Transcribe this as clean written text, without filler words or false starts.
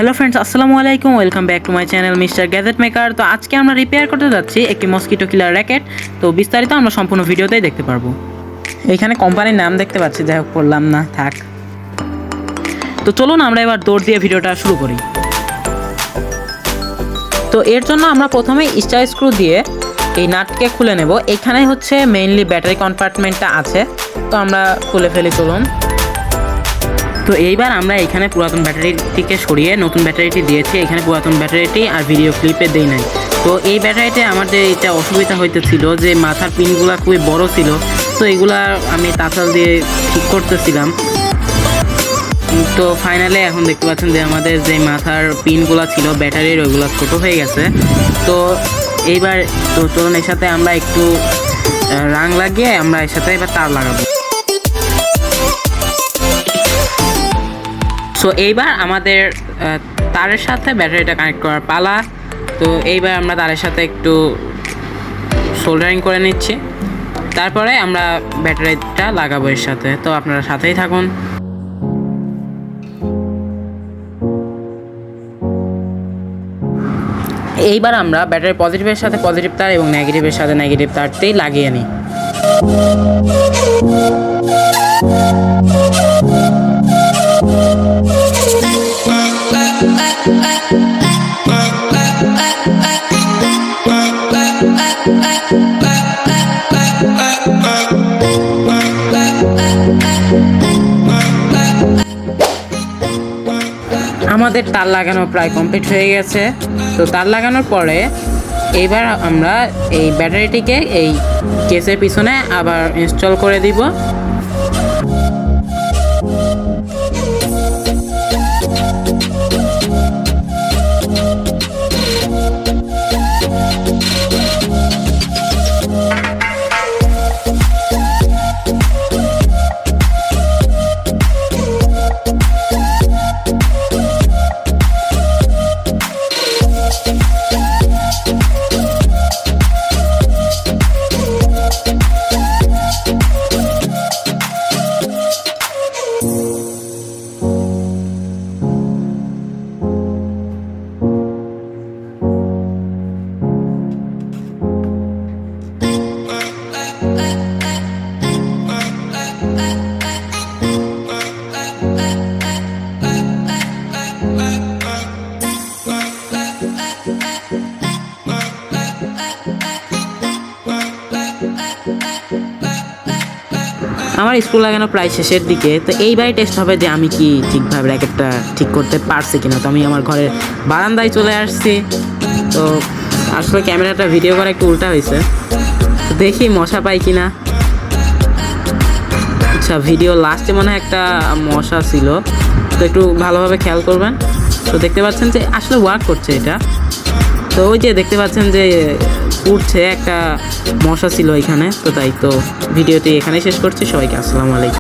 Hello friends, আসসালামু আলাইকুম। Welcome back to my channel mister gadget maker. তো আজকে আমরা রিপেয়ার করতে যাচ্ছি একটি মসকিটো কিলার র্যাকেট। তো বিস্তারিত আমরা সম্পূর্ণ ভিডিওতেই দেখতে পারবো। এইখানে কোম্পানির নাম দেখতে পাচ্ছি, যাই হোক পড়লাম না, থাক। তো চলুন আমরা এবার দৌড় দিয়ে ভিডিওটা শুরু করি। তো এর জন্য আমরা প্রথমেই স্টার স্ক্রু দিয়ে এই নাটকে খুলে নেব। এখানে হচ্ছে মেইনলি ব্যাটারি কম্পার্টমেন্টটা আছে, তো আমরা খুলে ফেলি, চলুন। তো এইবার আমরা এখানে পুরাতন ব্যাটারিটিকে সরিয়ে নতুন ব্যাটারিটি দিয়েছি। এখানে পুরাতন ব্যাটারিটি আর ভিডিও ক্লিপে দেই নাই। তো এই ব্যাটারিতে আমাদের এটা অসুবিধা হইতেছিল যে মাথার পিনগুলো খুবই বড় ছিল, তো এগুলা আমি তাতাল দিয়ে ঠিক করতেছিলাম। তো ফাইনালি এখন দেখতে পাচ্ছেন যে আমাদের যে মাথার পিনগুলো ছিল ব্যাটারির, ওইগুলো ছোটো হয়ে গেছে। তো এইবার তো চলুন এর সাথে আমরা একটু রাং লাগিয়ে আমরা এর সাথে এবার তার লাগাবো। সো এইবার আমাদের তারের সাথে ব্যাটারিটা কানেক্ট করার পালা। তো এইবার আমরা তারের সাথে একটু সোল্ডারিং করে নিচ্ছি, তারপরে আমরা ব্যাটারিটা লাগাবো এর সাথে। তো আপনারা সাথেই থাকুন। এইবার আমরা ব্যাটারি পজিটিভের সাথে পজিটিভ তার এবং নেগেটিভের সাথে নেগেটিভ তারতেই লাগিয়ে নিই। আমাদের তার লাগানো প্রায় কমপ্লিট হয়ে গেছে। তো তার লাগানোর পরে এইবার আমরা এই ব্যাটারিটিকে এই কেসের পিছনে আবার ইনস্টল করে দিব। আমার স্কুল লাগানো প্রায় শেষের দিকে। তো এইবারই টেস্ট হবে যে আমি কি ঠিকভাবে র্যাকেটটা ঠিক করতে পারছি কিনা। তো আমি আমার ঘরের বারান্দায় চলে আসছি। তো আসলে ক্যামেরাটা ভিডিও করা একটু উল্টা হয়েছে, তো দেখি মশা পাই কিনা। আচ্ছা, ভিডিও লাস্টে মনে হয় একটা মশা ছিল, তো একটু ভালোভাবে খেয়াল করবেন। তো দেখতে পাচ্ছেন যে আসলে ওয়ার্ক করছে এটা। তো ওই যে দেখতে পাচ্ছেন যে উঠছে, একটা মশা ছিল এখানে। তো তাই তো ভিডিওটি এখানেই শেষ করছি। সবাইকে আসসালামু আলাইকুম।